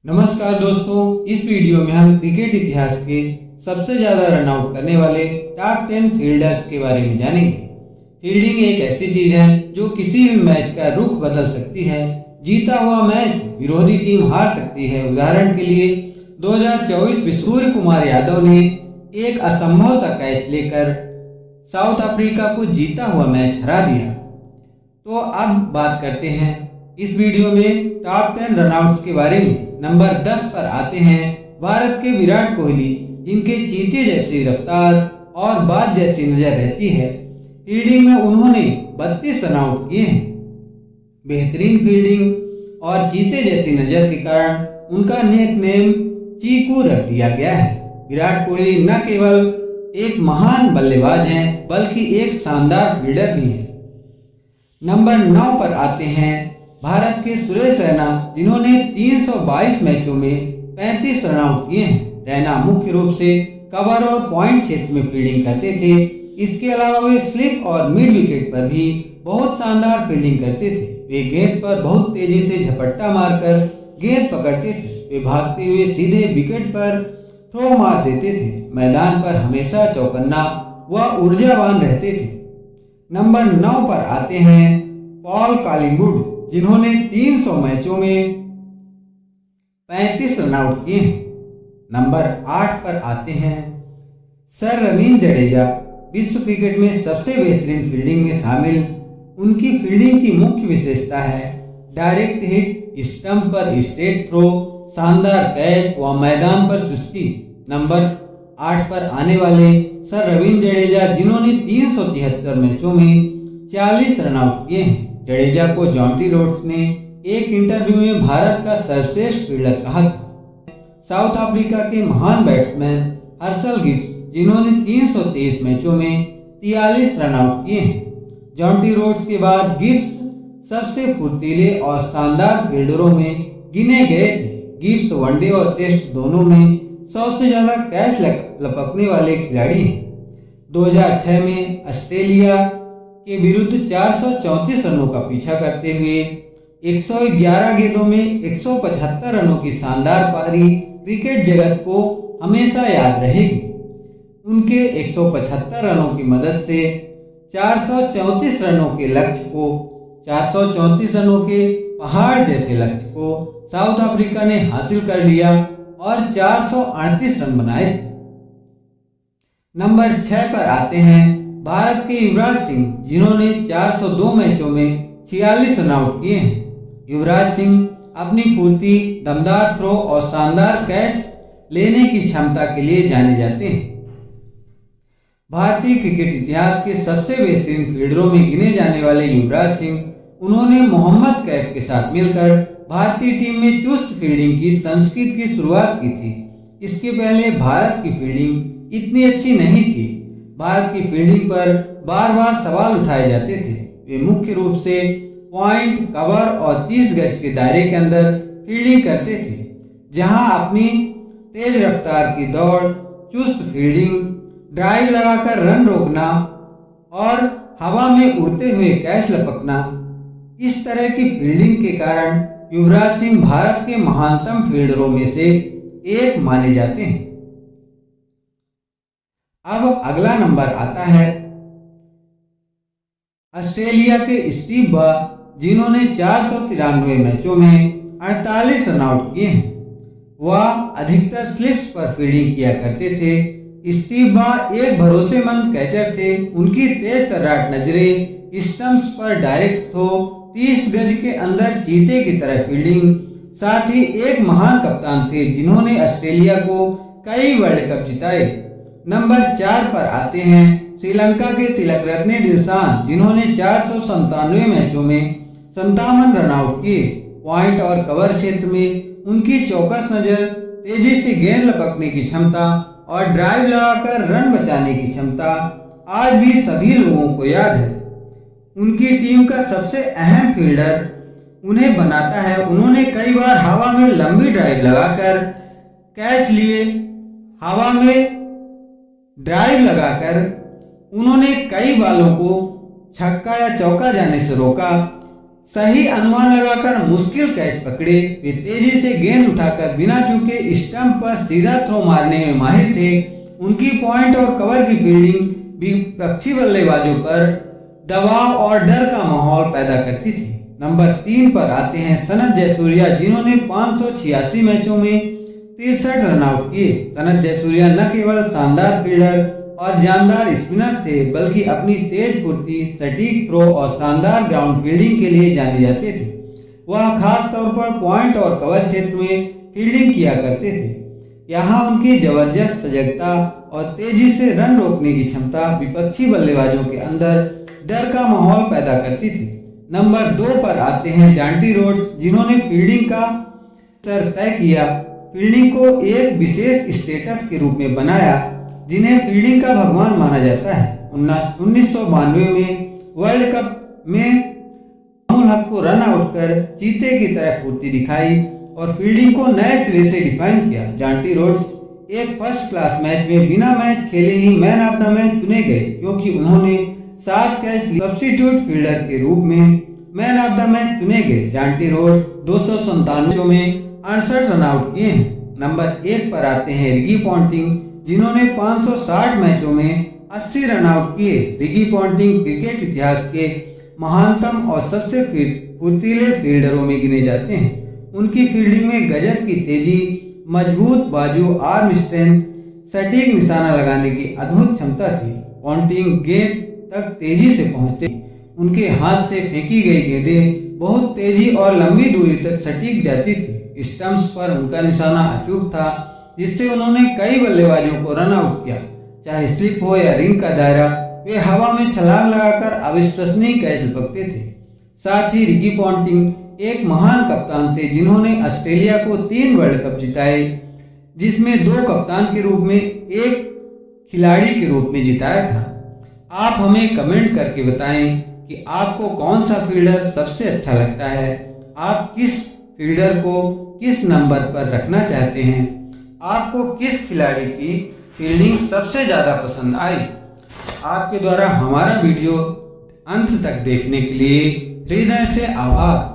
नमस्कार दोस्तों, इस वीडियो में हम क्रिकेट इतिहास के सबसे ज़्यादा रन आउट करने वाले टॉप 10 फील्डर्स के बारे में जानेंगे। फील्डिंग एक ऐसी चीज़ है जो किसी भी मैच का रुख बदल सकती है। जीता हुआ मैच विरोधी टीम हार सकती है। उदाहरण के लिए 2024 में सूर्य कुमार यादव ने एक असंभव सा कैच लेकर साउथ अफ्रीका को जीता हुआ मैच हरा दिया। तो अब बात करते हैं इस वीडियो में टॉप 10 रनआउट्स के बारे में। नंबर 10 पर आते हैं भारत के विराट कोहली, जिनके चीते जैसी रफ्तार और बाज जैसी नजर रहती है। फील्डिंग में उन्होंने 32 रनआउट किए हैं। बेहतरीन फील्डिंग और चीते जैसी नजर के कारण उनका निकनेम चीकू रख दिया गया है। विराट कोहली न केवल एक महान बल्लेबाज हैं बल्कि एक शानदार फील्डर भी हैं। नंबर 9 पर आते हैं भारत के सुरेश रैना, जिन्होंने 322 मैचों में 35 रनआउट किए हैं। रैना मुख्य रूप से कवर और पॉइंट क्षेत्र में फील्डिंग करते थे। इसके अलावा वे स्लिप और मिड विकेट पर भी बहुत शानदार फील्डिंग करते थे। वे गेंद पर बहुत तेजी से झपट्टा मारकर गेंद पकड़ते थे। वे भागते हुए सीधे विकेट पर थ्रो मार देते थे। मैदान पर हमेशा चौकन्ना व ऊर्जावान रहते थे। नंबर 9 पर आते हैं पॉल कॉलिंगवुड, जिन्होंने 300 मैचों में 35 रनआउट किए हैं। नंबर 8 पर आते हैं सर रवींद्र जडेजा। विश्व क्रिकेट में सबसे बेहतरीन फील्डिंग में शामिल उनकी फील्डिंग की मुख्य विशेषता है डायरेक्ट हिट, स्टंप पर स्ट्रेट थ्रो, शानदार कैच व मैदान पर चुस्ती। नंबर 8 पर आने वाले सर रवींद्र जडेजा, जिन्होंने 373 मैचों में 40 रनआउट किए हैं। जडेजा को जॉन्टी रोड्स ने एक इंटरव्यू में भारत का सर्वश्रेष्ठ फील्डर कहा था। साउथ अफ्रीका के महान बैट्समैन हर्सल गिब्स, जिन्होंने 323 मैचों में 43 रनआउट किए हैं। जॉन्टी रोड्स के बाद गिब्स सबसे फुर्तीले और शानदार फील्डरों में गिने गए थे। गिब्स वनडे और टेस्ट दोनों में 100 से ज़्यादा कैच लपकने वाले खिलाड़ी हैं। 2006 में ऑस्ट्रेलिया के विरुद्ध 434 रनों का पीछा करते हुए 111 गेंदों में 175 रनों की शानदार पारी क्रिकेट जगत को हमेशा याद रहेगी। उनके 175 रनों की मदद से 434 रनों के लक्ष्य को 434 रनों के पहाड़ जैसे लक्ष्य को साउथ अफ्रीका ने हासिल कर लिया और 438 रन बनाए थे। नंबर 6 पर आते हैं भारत के युवराज सिंह, जिन्होंने 402 मैचों में 46 रनआउट किए हैं। युवराज सिंह अपनी फुर्ती, दमदार थ्रो और शानदार कैच लेने की क्षमता के लिए जाने जाते हैं। भारतीय क्रिकेट इतिहास के सबसे बेहतरीन फील्डरों में गिने जाने वाले युवराज सिंह, उन्होंने मोहम्मद कैफ के साथ मिलकर भारतीय टीम में चुस्त फील्डिंग की संस्कृति की शुरुआत की थी। इसके पहले भारत की फील्डिंग इतनी अच्छी नहीं थी। भारत की फील्डिंग पर बार बार सवाल उठाए जाते थे। वे मुख्य रूप से पॉइंट, कवर और 30 गज के दायरे के अंदर फील्डिंग करते थे, जहां अपनी तेज रफ्तार की दौड़, चुस्त फील्डिंग, ड्राइव लगाकर रन रोकना और हवा में उड़ते हुए कैच लपकना, इस तरह की फील्डिंग के कारण युवराज सिंह भारत के महानतम फील्डरों में से एक माने जाते हैं। अब अगला नंबर आता है ऑस्ट्रेलिया के स्टीव बा, जिन्होंने 493 मैचों में 48 रनआउट किए हैं। वह अधिकतर स्लिप्स पर फील्डिंग किया करते थे। स्टीव बा एक भरोसेमंद कैचर थे। उनकी तेज तर्राट नजरें, स्टंप्स पर डायरेक्ट थ्रो, 30 गज के अंदर चीते की तरह फील्डिंग, साथ ही एक महान कप्तान थे जिन्होंने ऑस्ट्रेलिया को कई वर्ल्ड कप जिताए। नंबर 4 पर आते हैं श्रीलंका के तिलक रत्ने दिलशान, जिन्होंने 497 मैचों में 57 रनआउट किए। पॉइंट और कवर क्षेत्र में उनकी चौकस नजर, तेजी से गेंद लपकने की क्षमता और ड्राइव लगाकर रन बचाने की क्षमता आज भी सभी लोगों को याद है। उनकी टीम का सबसे अहम फील्डर उन्हें बनाता है। उन्होंने कई बार हवा में लंबी ड्राइव लगाकर कैच लिए। हवा में ड्राइव लगाकर उन्होंने कई बालों को छक्का या चौका जाने से रोका। सही अनुमान लगाकर मुश्किल कैच पकड़े। वे तेजी से गेंद उठाकर बिना चूके स्टंप पर सीधा थ्रो मारने में माहिर थे। उनकी पॉइंट और कवर की फील्डिंग विपक्षी बल्लेबाजों पर दबाव और डर का माहौल पैदा करती थी। नंबर 3 पर आते हैं सनत जयसूर्या, जिन्होंने 586 मैचों में 63 रन आउट किए। सनत जयसूर्या न केवल शानदार फील्डर और जानदार स्पिनर थे, बल्कि अपनी तेज फुर्ती, सटीक थ्रो और शानदार ग्राउंड फील्डिंग के लिए जाने जाते थे। वह खास तौर पर पॉइंट और कवर क्षेत्र में फील्डिंग किया करते थे। यहाँ उनकी जबरदस्त सजगता और तेजी से रन रोकने की क्षमता विपक्षी बल्लेबाजों के अंदर डर का माहौल पैदा करती थी। नंबर 2 पर आते हैं जॉन्टी रोड्स, जिन्होंने फील्डिंग का स्तर तय किया, फील्डिंग को एक विशेष स्टेटस के रूप में बनाया, जिन्हें फील्डिंग का भगवान माना जाता है। 1992 में वर्ल्ड कप में मामूल हक को रन आउट कर चीते की तरह फुर्ती दिखाई और फील्डिंग को नए सिरे से डिफाइन किया। जॉन्टी रोड्स एक फर्स्ट क्लास मैच में बिना मैच खेले ही मैन ऑफ द मैच चुने गए, क्योंकि उन्होंने 7 कैच सब्स्टिट्यूट फील्डर के रूप में मैन ऑफ द मैच चुने गए। जॉन्टी रोड्स 297 में 68 रन आउट किए हैं। नंबर 1 पर आते हैं रिकी पॉन्टिंग, जिन्होंने 560 मैचों में 80 रन आउट किए। रिकी पॉन्टिंग क्रिकेट इतिहास के महानतम और सबसे फुर्तीले फील्डरों में गिने जाते हैं। उनकी फील्डिंग में गजब की तेजी, मजबूत बाजू, आर्म स्ट्रेंथ, सटीक निशाना लगाने की अद्भुत क्षमता थी। पॉन्टिंग गेंद तक तेजी से पहुंचते, उनके हाथ से फेंकी गई गेंदें बहुत तेजी और लंबी दूरी तक सटीक जाती थी। स्टंप्स पर उनका निशाना अचूक था, जिससे उन्होंने कई बल्लेबाजों को रन आउट किया। चाहे स्लिप हो या रिंग का दायरा, वे हवा में छलांग लगाकर अविश्वसनीय कैच लपकते थे। साथ ही रिकी पॉन्टिंग एक महान कप्तान थे, जिन्होंने ऑस्ट्रेलिया को 3 वर्ल्ड कप जिताए, जिसमें 2 कप्तान के रूप में, 1 खिलाड़ी के रूप में जिताया था। आप हमें कमेंट करके बताएं कि आपको कौन सा फील्डर सबसे अच्छा लगता है। आप किस फील्डर को किस नंबर पर रखना चाहते हैं। आपको किस खिलाड़ी की फील्डिंग सबसे ज़्यादा पसंद आई। आपके द्वारा हमारा वीडियो अंत तक देखने के लिए हृदय से आभार।